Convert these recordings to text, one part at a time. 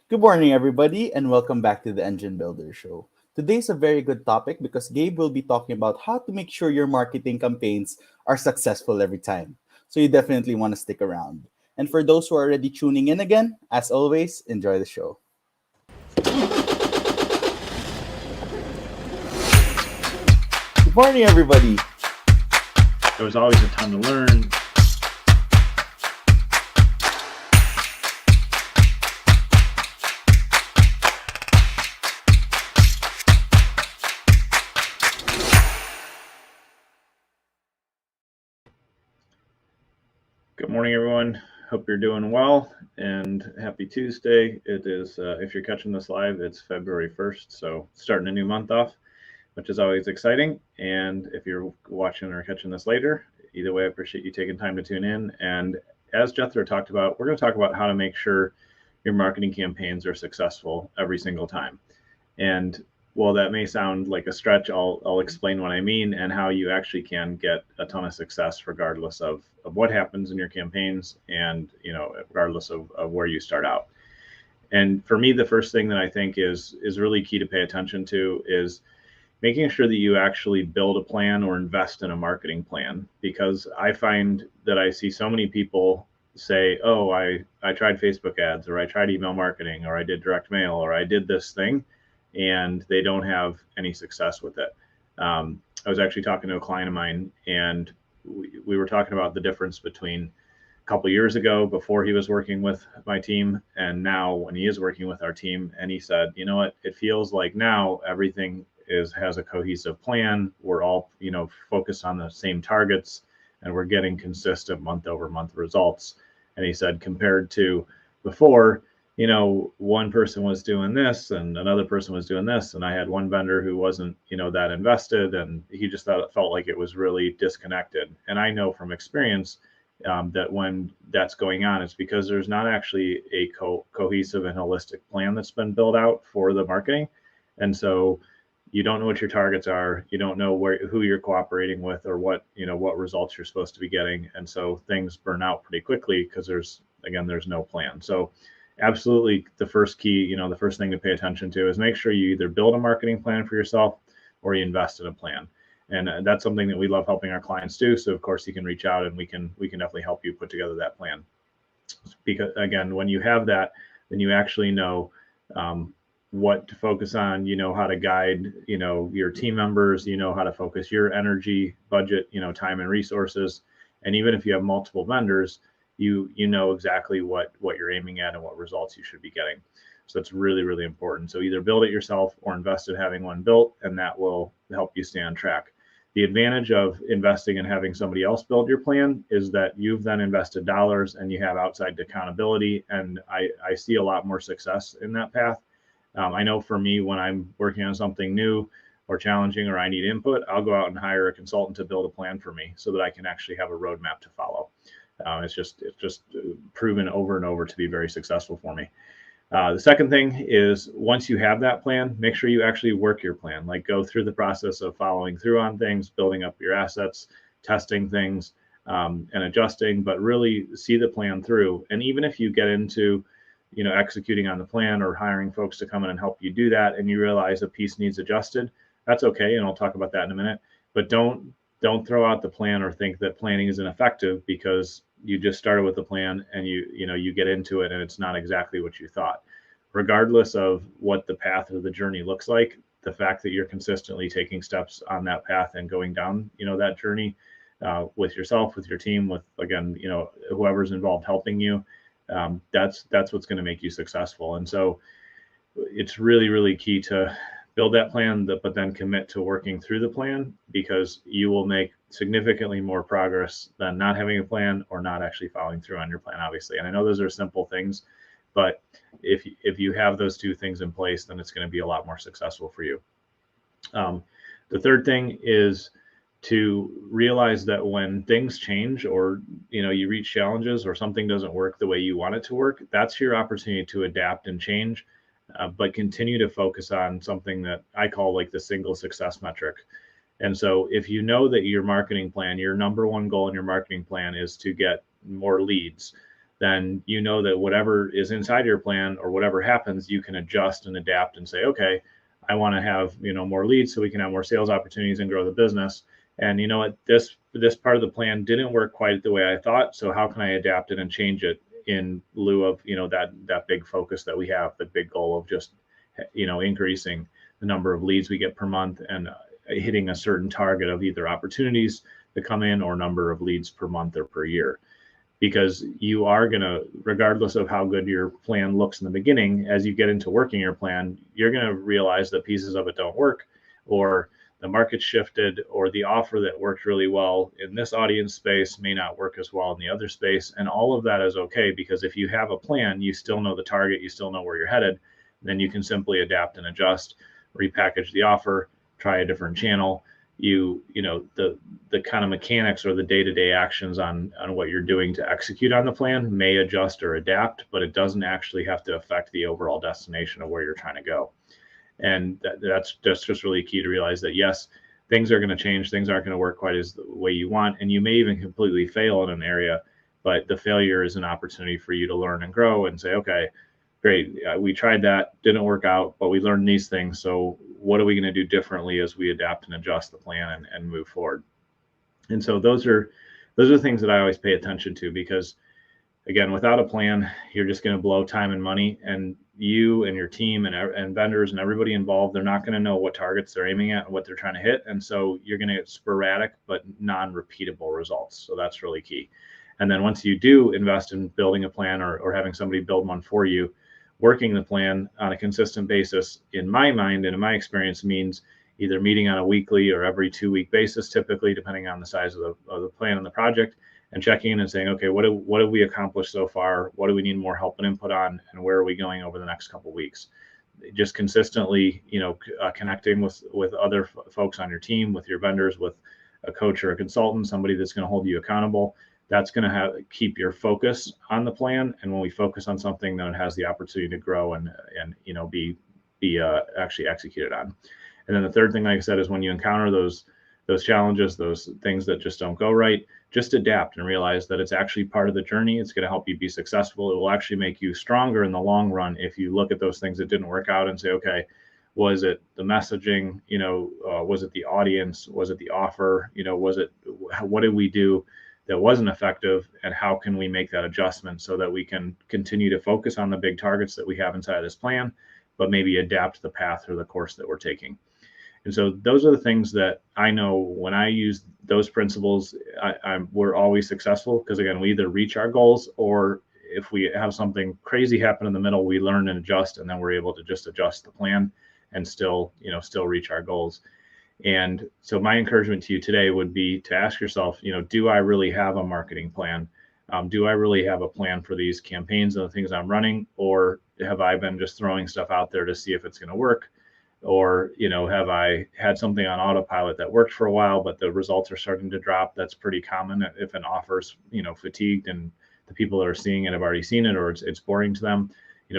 Good morning, everybody, and welcome back to the Engine Builder Show. Today's a very good topic because Gabe will be talking about how to make sure your marketing campaigns are successful every time. So you definitely want to stick around. And for those who are already tuning in again, as always, enjoy the show. Good morning, everybody. There was always a ton to learn. Good morning, everyone. Hope you're doing well and happy Tuesday. It is, if you're catching this live, it's February 1st, so starting a new month off, which is always exciting. And if you're watching or catching this later, either way, I appreciate you taking time to tune in. And as Jethro talked about, we're going to talk about how to make sure your marketing campaigns are successful every single time. And while that may sound like a stretch, I'll explain what I mean and how you actually can get a ton of success regardless of what happens in your campaigns and regardless of where you start out. And for me, the first thing that I think is really key to pay attention to is making sure that you actually build a plan or invest in a marketing plan, because I find that I see so many people say, oh, I tried Facebook ads, or I tried email marketing, or I did direct mail, or I did this thing, and they don't have any success with it. I was actually talking to a client of mine, and we were talking about the difference between a couple of years ago before he was working with my team and now when he is working with our team. And he said, you know what, it feels like now everything has a cohesive plan. We're all focused on the same targets, and we're getting consistent month over month results. And he said, compared to before, one person was doing this and another person was doing this, and I had one vendor who wasn't that invested, and he just thought it felt like it was really disconnected. And I know from experience that when that's going on, it's because there's not actually a cohesive and holistic plan that's been built out for the marketing. And so you don't know what your targets are, you don't know who you're cooperating with, or what results you're supposed to be getting. And so things burn out pretty quickly because there's no plan. So absolutely, the first key, the first thing to pay attention to is make sure you either build a marketing plan for yourself or you invest in a plan. And that's something that we love helping our clients do. So of course you can reach out and we can definitely help you put together that plan. Because again, when you have that, then you actually know what to focus on, how to guide, your team members, how to focus your energy, budget, time and resources. And even if you have multiple vendors, you know exactly what you're aiming at and what results you should be getting. So it's really, really important. So either build it yourself or invest in having one built, and that will help you stay on track. The advantage of investing and having somebody else build your plan is that you've then invested dollars and you have outside accountability. And I see a lot more success in that path. I know for me, when I'm working on something new or challenging or I need input, I'll go out and hire a consultant to build a plan for me so that I can actually have a roadmap to follow. It's just proven over and over to be very successful for me. The second thing is, once you have that plan, make sure you actually work your plan. Like, go through the process of following through on things, building up your assets, testing things, and adjusting, but really see the plan through. And even if you get into executing on the plan or hiring folks to come in and help you do that, and you realize a piece needs adjusted, that's okay. And I'll talk about that in a minute. But don't throw out the plan or think that planning isn't effective because you just started with the plan and you get into it and it's not exactly what you thought. Regardless of what the path or the journey looks like, the fact that you're consistently taking steps on that path and going down that journey with yourself, with your team, with, again, whoever's involved helping you, that's what's going to make you successful. And so it's really, really key to build that plan, but then commit to working through the plan, because you will make significantly more progress than not having a plan or not actually following through on your plan, obviously. And I know those are simple things, but if you have those two things in place, then it's going to be a lot more successful for you. The third thing is to realize that when things change, or you reach challenges, or something doesn't work the way you want it to work, that's your opportunity to adapt and change. But continue to focus on something that I call like the single success metric. And so if you know that your marketing plan, your number one goal in your marketing plan is to get more leads, then you know that whatever is inside your plan or whatever happens, you can adjust and adapt and say, okay, I want to have, more leads so we can have more sales opportunities and grow the business. And you know what, this part of the plan didn't work quite the way I thought. So how can I adapt it and change it in lieu of, that big focus that we have, the big goal of just, increasing the number of leads we get per month and hitting a certain target of either opportunities that come in or number of leads per month or per year. Because you are going to, regardless of how good your plan looks in the beginning, as you get into working your plan, you're going to realize that pieces of it don't work, or the market shifted, or the offer that worked really well in this audience space may not work as well in the other space. And all of that is okay, because if you have a plan, you still know the target, you still know where you're headed, then you can simply adapt and adjust, repackage the offer, try a different channel. The kind of mechanics or the day-to-day actions on what you're doing to execute on the plan may adjust or adapt, but it doesn't actually have to affect the overall destination of where you're trying to go. And that's just really key to realize that, yes, things are going to change, things aren't going to work quite as the way you want, and you may even completely fail in an area, but the failure is an opportunity for you to learn and grow and say, okay, great, we tried that, didn't work out, but we learned these things. So what are we going to do differently as we adapt and adjust the plan and move forward? And so those are things that I always pay attention to, because again, without a plan, you're just going to blow time and money, and you and your team and vendors and everybody involved, they're not going to know what targets they're aiming at and what they're trying to hit. And so you're going to get sporadic but non-repeatable results. So that's really key. And then once you do invest in building a plan or having somebody build one for you, working the plan on a consistent basis, in my mind and in my experience, means either meeting on a weekly or every 2-week basis, typically, depending on the size of the plan and the project, and checking in and saying, okay, what have we accomplished so far? What do we need more help and input on? And where are we going over the next couple of weeks? Just consistently, connecting with other folks on your team, with your vendors, with a coach or a consultant, somebody that's going to hold you accountable. That's going to keep your focus on the plan. And when we focus on something, then it has the opportunity to grow and be actually executed on. And then the third thing, like I said, is when you encounter those challenges, those things that just don't go right, just adapt and realize that it's actually part of the journey. It's going to help you be successful. It will actually make you stronger in the long run if you look at those things that didn't work out and say, okay, was it the messaging? Was it the audience? Was it the offer? What did we do that wasn't effective, and how can we make that adjustment so that we can continue to focus on the big targets that we have inside of this plan, but maybe adapt the path or the course that we're taking. And so those are the things that I know when I use those principles, we're always successful, because again, we either reach our goals, or if we have something crazy happen in the middle, we learn and adjust, and then we're able to just adjust the plan and still reach our goals. And so my encouragement to you today would be to ask yourself, do I really have a marketing plan? Do I really have a plan for these campaigns and the things I'm running? Or have I been just throwing stuff out there to see if it's going to work? Or, have I had something on autopilot that worked for a while, but the results are starting to drop? That's pretty common if an offer's, fatigued and the people that are seeing it have already seen it, or it's boring to them.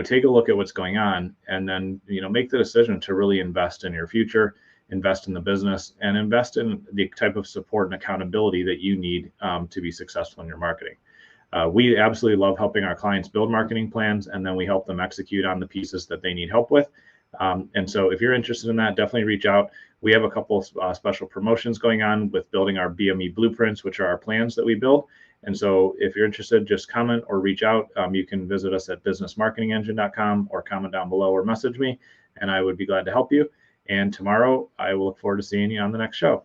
Take a look at what's going on, and then, make the decision to really invest in your future, invest in the business, and invest in the type of support and accountability that you need to be successful in your marketing. We absolutely love helping our clients build marketing plans, and then we help them execute on the pieces that they need help with. And so if you're interested in that, definitely reach out. We have a couple of special promotions going on with building our BME blueprints, which are our plans that we build. And so if you're interested, just comment or reach out. You can visit us at businessmarketingengine.com, or comment down below or message me, and I would be glad to help you. And tomorrow, I will look forward to seeing you on the next show.